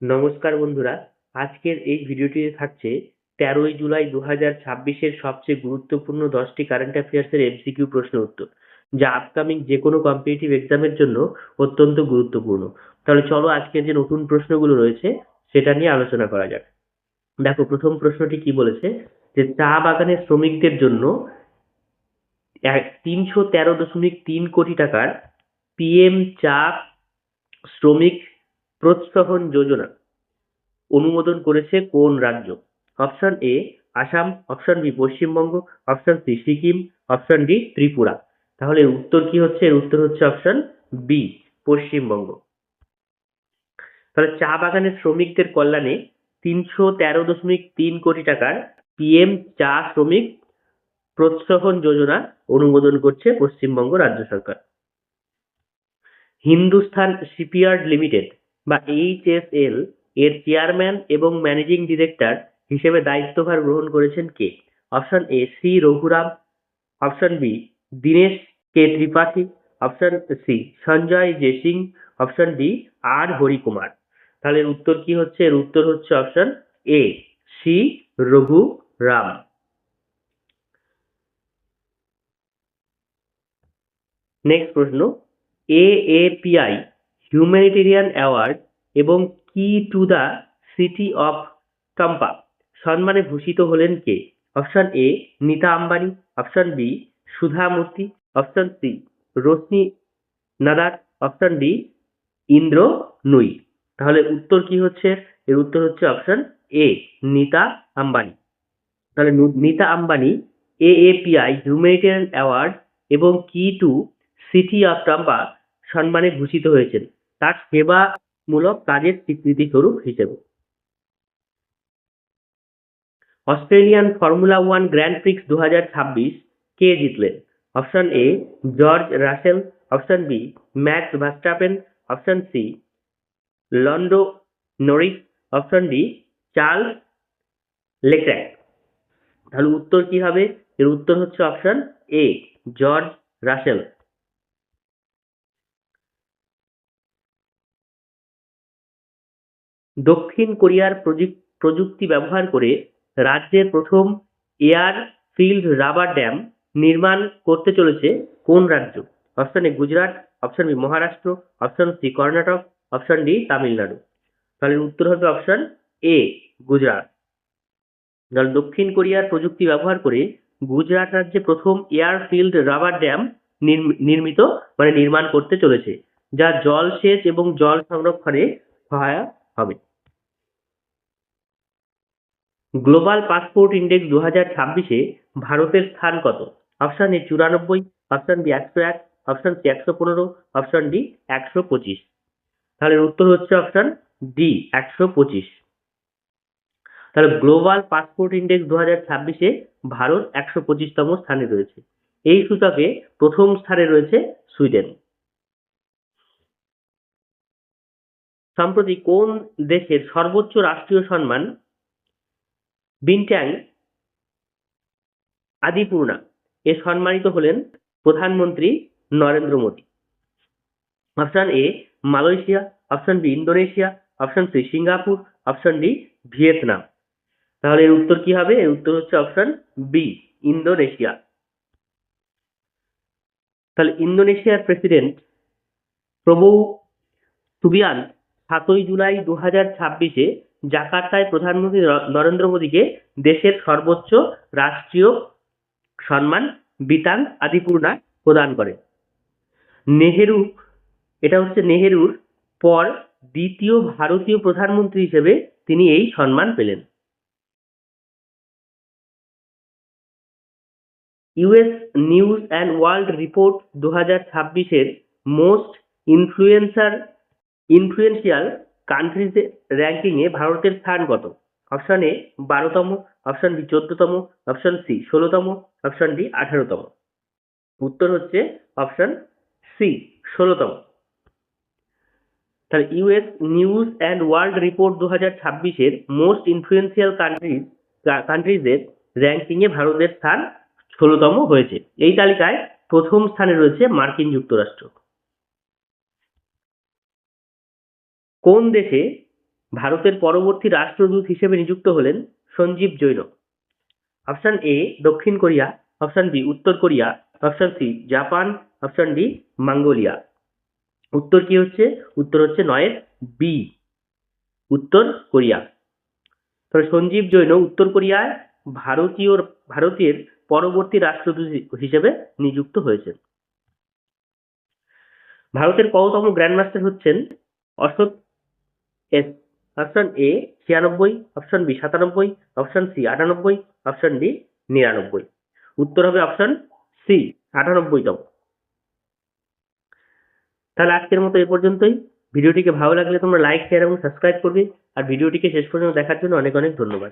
নমস্কার বন্ধুরা, আজকের এই ভিডিওটিতে থাকছে ১৩ই জুলাই ২০২৬-এর সবচেয়ে গুরুত্বপূর্ণ ১০টি কারেন্ট অ্যাফেয়ার্সের এমসিকিউ প্রশ্ন উত্তর, যা আপকামিং যেকোনো কম্পিটিটিভ এক্সামের জন্য অত্যন্ত গুরুত্বপূর্ণ। তাহলে চলো আজকের যে নতুন প্রশ্নগুলো রয়েছে সেটা নিয়ে আলোচনা করা যাক। দেখো, প্রথম প্রশ্নটি কি বলেছে, যে চা বাগানের শ্রমিকদের জন্য ৩১৩.৩ কোটি টাকার পিএম চা শ্রমিক প্রোৎসাহন যোজনা অনুমোদন করেছে কোন রাজ্য? Option A Assam, option B Paschimbanga, option C Sikkim, option D Tripura. তাহলে এর উত্তর কি হচ্ছে? এর উত্তর হচ্ছে অপশন বি, পশ্চিমবঙ্গ। তাহলে চা বাগানের শ্রমিকদের কল্যাণে ৩১৩.৩ কোটি টাকার পিএম চা শ্রমিক প্রোৎসাহন যোজনা অনুমোদন করছে পশ্চিমবঙ্গ রাজ্য সরকার। হিন্দুস্তান শিপইয়ার্ড লিমিটেড বা এইচএসএল এর চেয়ারম্যান এবং ম্যানেজিং ডিরেক্টর হিসেবে দায়িত্বভার গ্রহণ করেছেন কে? Option A C Raghuram, option B Dinesh K Tripathi, option C Sanjay J Singh, option D R Harikumar. তাহলে এর উত্তর কি হচ্ছে? এর উত্তর হচ্ছে option A C Raghuram. Next প্রশ্ন, এএপিআই হিউম্যানিটেরিয়ান অ্যাওয়ার্ড এবং key to the city of Tampa সম্মানে ভূষিত হলেন কে? Option A Nita Ambani, option B Sudha Murthy, option C Roshni Nadar, option D Indra Nooyi. তাহলে উত্তর কি হচ্ছে? এর উত্তর হচ্ছে অপশন এ নীতা আম্বানি। তাহলে নীতা আম্বানি এএপিআই হিউম্যানিটেরিয়ান অ্যাওয়ার্ড এবং key two city of Tampa সম্মানে ভূষিত হয়েছেন তার সেবামূলক কাজের স্বীকৃতি স্বরূপ হিসেবে। Australian Formula One Grand Prix ২০২৬ কে জিতলেন? Option A George Russell, option B Max Verstappen, option C Lando Norris, option D Charles Leclerc. তাহলে উত্তর কি হবে? এর উত্তর হচ্ছে অপশন এ জর্জ রাসেল। দক্ষিণ কোরিয়ার প্রযুক্তি ব্যবহার করে রাজ্যের প্রথম এয়ার ফিল্ড রাবার ড্যাম নির্মাণ করতে চলেছে কোন রাজ্য? Option A Gujarat, option B Maharashtra, option C Karnataka, option D Tamil Nadu. তাহলে উত্তর হবে অপশন এ গুজরাট। তাহলে দক্ষিণ কোরিয়ার প্রযুক্তি ব্যবহার করে গুজরাট রাজ্যে প্রথম এয়ার ফিল্ড রাবার ড্যাম নির্মাণ করতে চলেছে, যা জল সেচ এবং জল সংরক্ষণে সহায়ক হবে। গ্লোবাল পাসপোর্ট ইন্ডেক্স ২০২৬-এ ভারতের স্থান কত? Option A ৯৪, option B ১০১, option C ১১৫, option D ১২৫। তাহলে উত্তর হচ্ছে অপশন ডি ১২৫। তাহলে গ্লোবাল পাসপোর্ট ইন্ডেক্স ২০২৬-এ ভারত ১২৫তম স্থানে রয়েছে। এই সূচকে প্রথম স্থানে রয়েছে সুইডেন। সম্প্রতি কোন দেশের সর্বোচ্চ রাষ্ট্রীয় সম্মান বিনট্যাং আদিপূর্ণা এ সম্মানিত হলেন প্রধানমন্ত্রী Narendra Modi? Option A Malaysia, option B Indonesia, option C Singapore, option D Vietnam. তাহলে এর উত্তর কি হবে? এর উত্তর হচ্ছে অপশন বি ইন্দোনেশিয়া। তাহলে ইন্দোনেশিয়ার প্রেসিডেন্ট প্রবোও সুবিয়ান ৭ই জুলাই ২০২৬-এ জাকার্তায় প্রধানমন্ত্রী নরেন্দ্র মোদীকে দেশের সর্বোচ্চ রাষ্ট্রীয় সম্মান বিতাং আদিপূর্ণা প্রদান করে। নেহেরু, এটা হচ্ছে নেহেরুর পর দ্বিতীয় ভারতীয় প্রধানমন্ত্রী হিসেবে তিনি এই সম্মান পেলেন। US News and World Report ২০২৬-এর মোস্ট ইনফ্লুয়েন্সিয়াল কান্ট্রিজ র্যাঙ্কিংয়ে ভারতের স্থান কত? অপশন এ ১২তম, অপশন বি ১৪তম, অপশন সি ১৬তম, অপশন ডি ১৮তম। উত্তর হচ্ছে অপশন সি ১৬তম। তাহলে US News and World Report ২০২৬-এর মোস্ট ইনফ্লুয়েন্সিয়াল কান্ট্রিজের র্যাঙ্কিংয়ে ভারতের স্থান ১৬তম হয়েছে। এই তালিকায় প্রথম স্থানে রয়েছে মার্কিন যুক্তরাষ্ট্র। কোন দেশে ভারতের পরবর্তী রাষ্ট্রদূত হিসেবে নিযুক্ত হলেন সঞ্জীব জৈন। অপশন এ দক্ষিণ কোরিয়া, অপশন বি উত্তর Korea, option C Japan, option D Mongolia. উত্তর কি হচ্ছে? উত্তর হচ্ছে নয়ের বি, উত্তর কোরিয়া। তবে সঞ্জীব জৈন উত্তর কোরিয়ায় ভারতের পরবর্তী রাষ্ট্রদূত হিসেবে নিযুক্ত হয়েছেন। ভারতের কততম গ্র্যান্ডমাস্টার হচ্ছেন Ashok S? Option A 96, option B 97, option C 98, option D 99। উত্তর হবে অপশন সি 98তম। তাহলে আজকের মতো এ পর্যন্তই। ভিডিওটিকে ভালো লাগলে তোমরা লাইক, শেয়ার এবং সাবস্ক্রাইব করবে। আর ভিডিওটিকে শেষ পর্যন্ত দেখার জন্য অনেক অনেক ধন্যবাদ।